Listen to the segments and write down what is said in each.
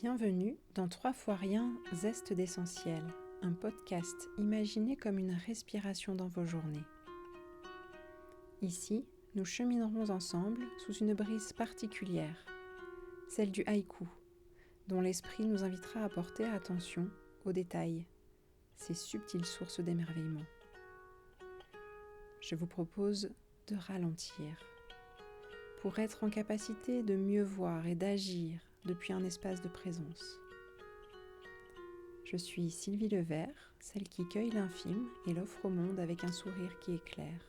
Bienvenue dans 3 fois rien, zeste d'essentiel, un podcast imaginé comme une respiration dans vos journées. Ici, nous cheminerons ensemble sous une brise particulière, celle du haïku, dont l'esprit nous invitera à porter attention aux détails, ces subtiles sources d'émerveillement. Je vous propose de ralentir, pour être en capacité de mieux voir et d'agir depuis un espace de présence. Je suis Sylvie Levert, celle qui cueille l'infime et l'offre au monde avec un sourire qui éclaire.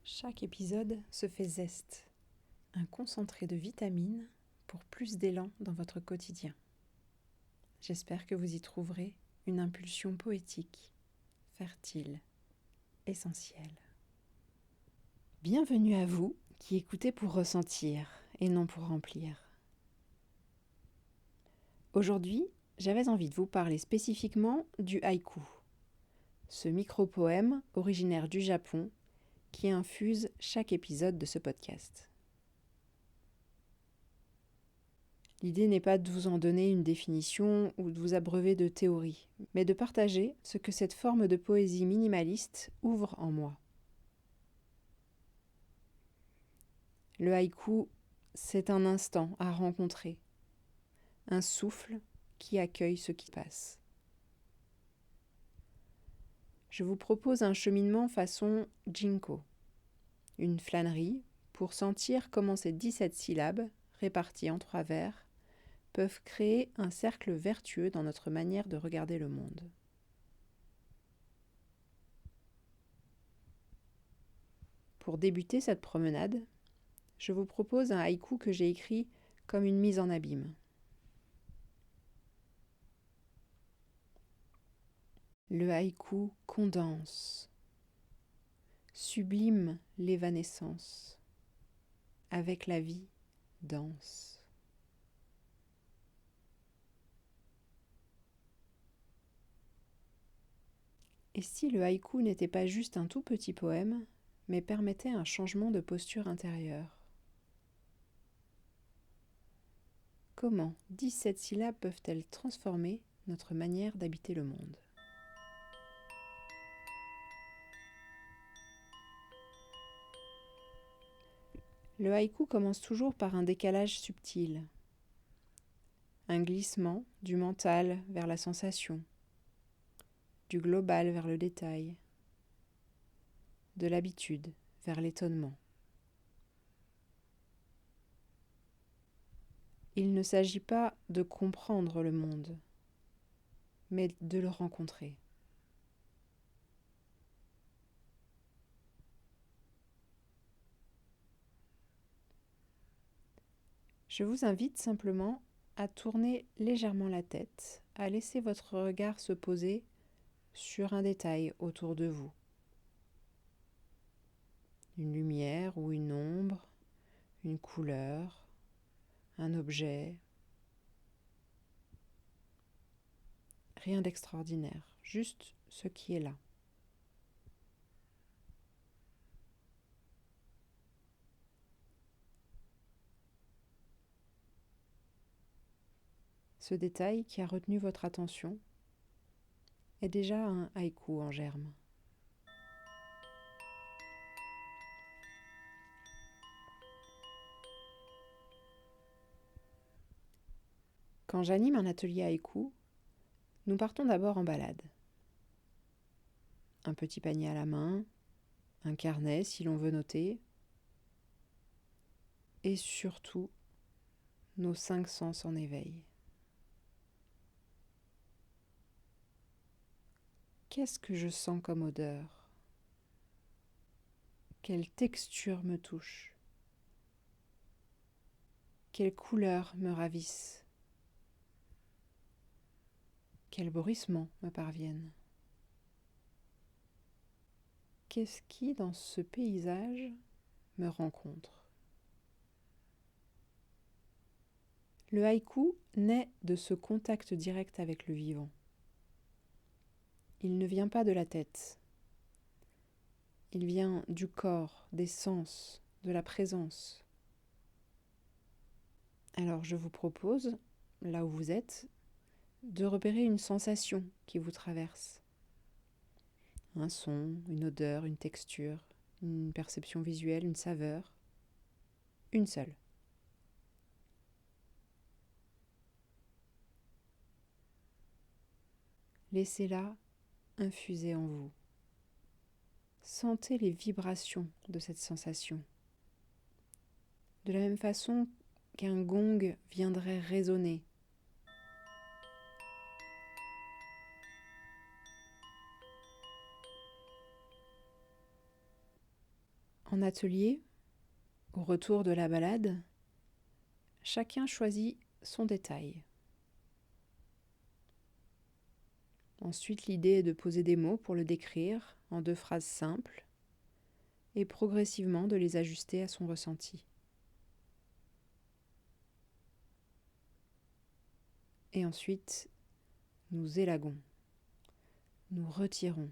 Chaque épisode se fait zeste, un concentré de vitamines pour plus d'élan dans votre quotidien. J'espère que vous y trouverez une impulsion poétique, fertile, essentielle. Bienvenue à vous qui écoutez pour ressentir et non pour remplir. Aujourd'hui, j'avais envie de vous parler spécifiquement du haïku, ce micro-poème originaire du Japon qui infuse chaque épisode de ce podcast. L'idée n'est pas de vous en donner une définition ou de vous abreuver de théories, mais de partager ce que cette forme de poésie minimaliste ouvre en moi. Le haïku, c'est un instant à rencontrer, un souffle qui accueille ce qui passe. Je vous propose un cheminement façon Jinko, une flânerie pour sentir comment ces 17 syllabes, réparties en 3 vers, peuvent créer un cercle vertueux dans notre manière de regarder le monde. Pour débuter cette promenade, je vous propose un haïku que j'ai écrit comme une mise en abîme. Le haïku condense, sublime l'évanescence, avec la vie danse. Et si le haïku n'était pas juste un tout petit poème, mais permettait un changement de posture intérieure? Comment 17 syllabes peuvent-elles transformer notre manière d'habiter le monde? Le haïku commence toujours par un décalage subtil, un glissement du mental vers la sensation, du global vers le détail, de l'habitude vers l'étonnement. Il ne s'agit pas de comprendre le monde, mais de le rencontrer. Je vous invite simplement à tourner légèrement la tête, à laisser votre regard se poser sur un détail autour de vous. Une lumière ou une ombre, une couleur, un objet. Rien d'extraordinaire, juste ce qui est là. Ce détail qui a retenu votre attention est déjà un haïku en germe. Quand j'anime un atelier haïku, nous partons d'abord en balade. Un petit panier à la main, un carnet si l'on veut noter, et surtout nos 5 sens en éveil. Qu'est-ce que je sens comme odeur? Quelle texture me touche? Quelles couleurs me ravissent? Quels bruissements me parviennent? Qu'est-ce qui, dans ce paysage, me rencontre? Le haïku naît de ce contact direct avec le vivant. Il ne vient pas de la tête. Il vient du corps, des sens, de la présence. Alors je vous propose, là où vous êtes, de repérer une sensation qui vous traverse. Un son, une odeur, une texture, une perception visuelle, une saveur. Une seule. Laissez-la infuser en vous. Sentez les vibrations de cette sensation. De la même façon qu'un gong viendrait résonner. En atelier, au retour de la balade, chacun choisit son détail. Ensuite, l'idée est de poser des mots pour le décrire en 2 phrases simples et progressivement de les ajuster à son ressenti. Et ensuite, nous élaguons, nous retirons,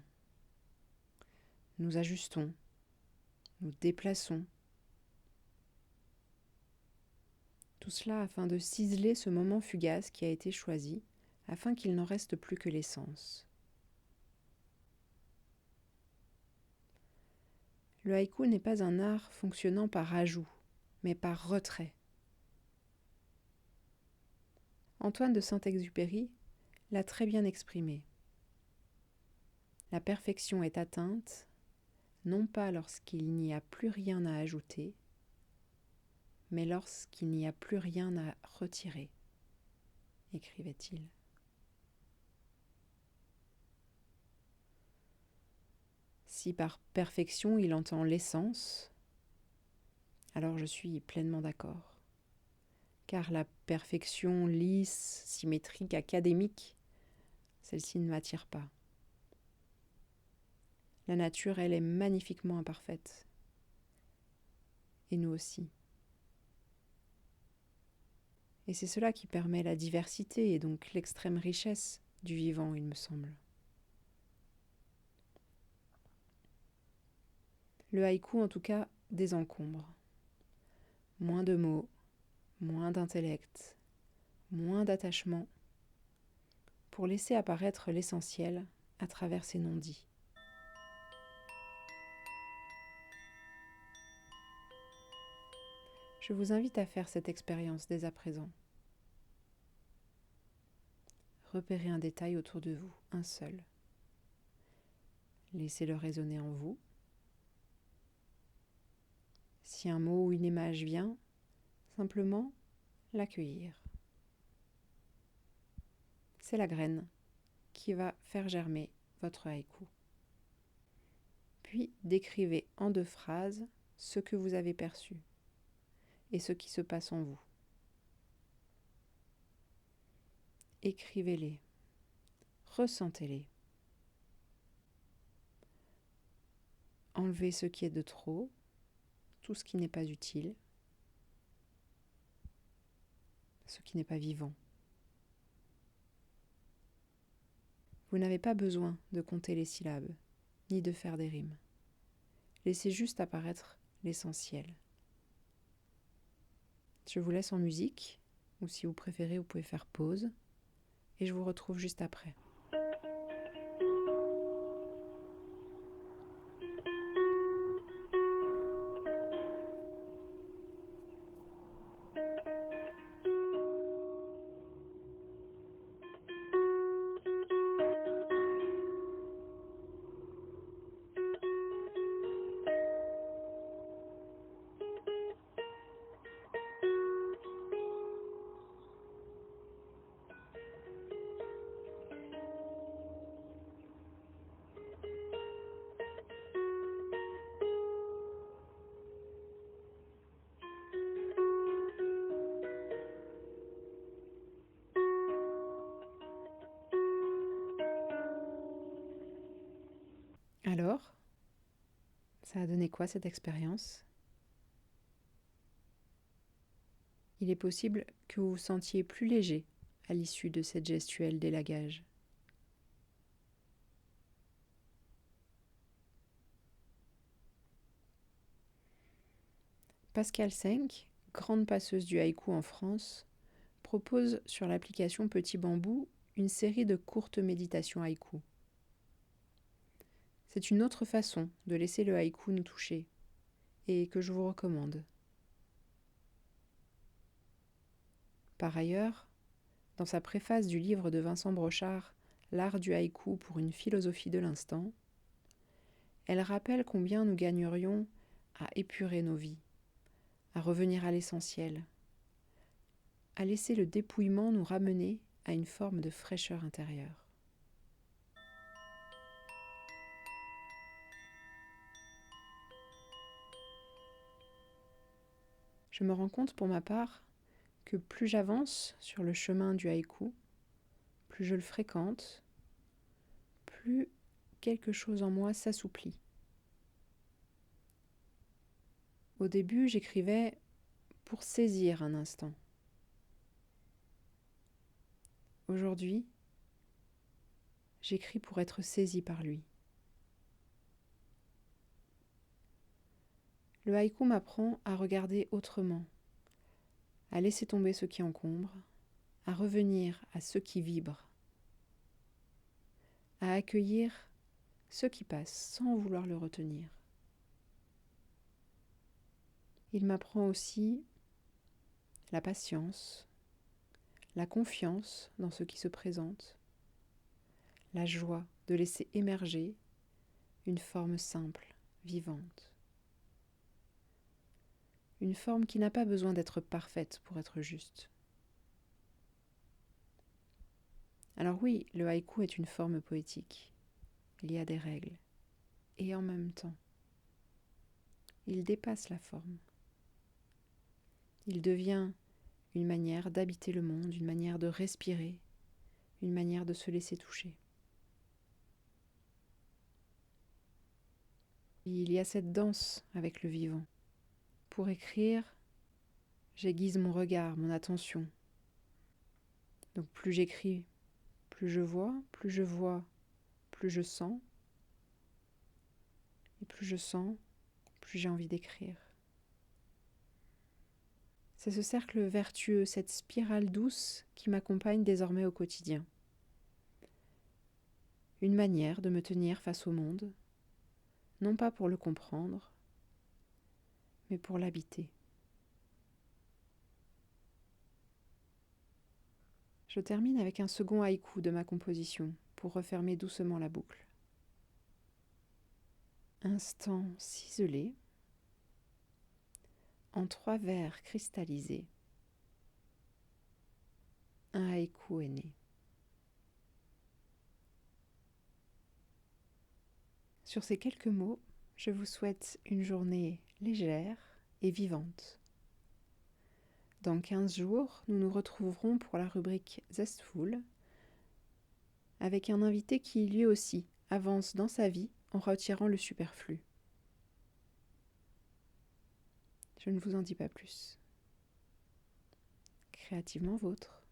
nous ajustons, nous déplaçons. Tout cela afin de ciseler ce moment fugace qui a été choisi, afin qu'il n'en reste plus que l'essence. Le haïku n'est pas un art fonctionnant par ajout, mais par retrait. Antoine de Saint-Exupéry l'a très bien exprimé. La perfection est atteinte, non pas lorsqu'il n'y a plus rien à ajouter, mais lorsqu'il n'y a plus rien à retirer, écrivait-il. Si par perfection il entend l'essence, alors je suis pleinement d'accord. Car la perfection lisse, symétrique, académique, celle-ci ne m'attire pas. La nature, elle, est magnifiquement imparfaite. Et nous aussi. Et c'est cela qui permet la diversité et donc l'extrême richesse du vivant, il me semble. Le haïku, en tout cas, désencombre. Moins de mots, moins d'intellect, moins d'attachement, pour laisser apparaître l'essentiel à travers ces non-dits. Je vous invite à faire cette expérience dès à présent. Repérez un détail autour de vous, un seul. Laissez-le résonner en vous. Si un mot ou une image vient, simplement l'accueillir. C'est la graine qui va faire germer votre haïku. Puis décrivez en 2 phrases ce que vous avez perçu et ce qui se passe en vous. Écrivez-les, ressentez-les. Enlevez ce qui est de trop, tout ce qui n'est pas utile, ce qui n'est pas vivant. Vous n'avez pas besoin de compter les syllabes, ni de faire des rimes. Laissez juste apparaître l'essentiel. Je vous laisse en musique, ou si vous préférez, vous pouvez faire pause, et je vous retrouve juste après. Alors, ça a donné quoi cette expérience ? Il est possible que vous vous sentiez plus léger à l'issue de cette gestuelle d'élagage. Pascal Senck, grande passeuse du haïku en France, propose sur l'application Petit Bambou une série de courtes méditations haïku. C'est une autre façon de laisser le haïku nous toucher et que je vous recommande. Par ailleurs, dans sa préface du livre de Vincent Brochard, L'art du haïku pour une philosophie de l'instant, elle rappelle combien nous gagnerions à épurer nos vies, à revenir à l'essentiel, à laisser le dépouillement nous ramener à une forme de fraîcheur intérieure. Je me rends compte pour ma part que plus j'avance sur le chemin du haïku, plus je le fréquente, plus quelque chose en moi s'assouplit. Au début, j'écrivais pour saisir un instant. Aujourd'hui, j'écris pour être saisi par lui. Le haïku m'apprend à regarder autrement, à laisser tomber ce qui encombre, à revenir à ce qui vibre, à accueillir ce qui passe sans vouloir le retenir. Il m'apprend aussi la patience, la confiance dans ce qui se présente, la joie de laisser émerger une forme simple, vivante. Une forme qui n'a pas besoin d'être parfaite pour être juste. Alors oui, le haïku est une forme poétique. Il y a des règles. Et en même temps, il dépasse la forme. Il devient une manière d'habiter le monde, une manière de respirer, une manière de se laisser toucher. Il y a cette danse avec le vivant. Pour écrire, j'aiguise mon regard, mon attention. Donc plus j'écris, plus je vois, plus je sens. Et plus je sens, plus j'ai envie d'écrire. C'est ce cercle vertueux, cette spirale douce qui m'accompagne désormais au quotidien. Une manière de me tenir face au monde, non pas pour le comprendre, mais pour l'habiter. Je termine avec un second haïku de ma composition pour refermer doucement la boucle. Instant ciselé, en 3 vers cristallisés, un haïku est né. Sur ces quelques mots, je vous souhaite une journée légère et vivante. Dans 15 jours, nous nous retrouverons pour la rubrique Zestful avec un invité qui lui aussi avance dans sa vie en retirant le superflu. Je ne vous en dis pas plus. Créativement vôtre.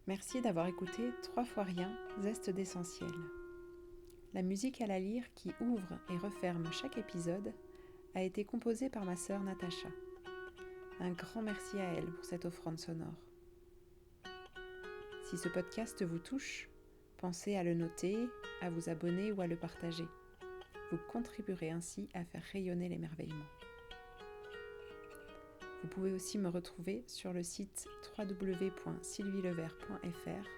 Merci d'avoir écouté 3 fois rien, zeste d'essentiel. La musique à la lyre qui ouvre et referme chaque épisode a été composée par ma sœur Natacha. Un grand merci à elle pour cette offrande sonore. Si ce podcast vous touche, pensez à le noter, à vous abonner ou à le partager. Vous contribuerez ainsi à faire rayonner l'émerveillement. Vous pouvez aussi me retrouver sur le site www.sylvielevert.fr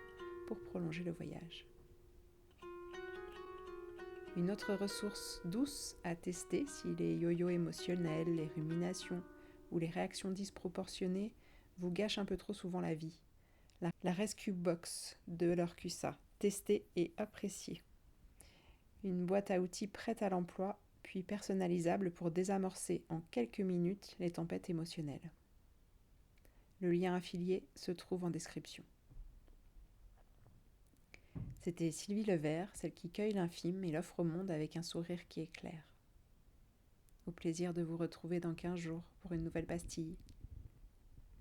pour prolonger le voyage. Une autre ressource douce à tester si les yo-yo émotionnels, les ruminations ou les réactions disproportionnées vous gâchent un peu trop souvent la vie. La Rescue Box de l'Orcusa, testée et appréciée. Une boîte à outils prête à l'emploi, puis personnalisable pour désamorcer en quelques minutes les tempêtes émotionnelles. Le lien affilié se trouve en description. C'était Sylvie Levert, celle qui cueille l'infime et l'offre au monde avec un sourire qui éclaire. Au plaisir de vous retrouver dans 15 jours pour une nouvelle pastille.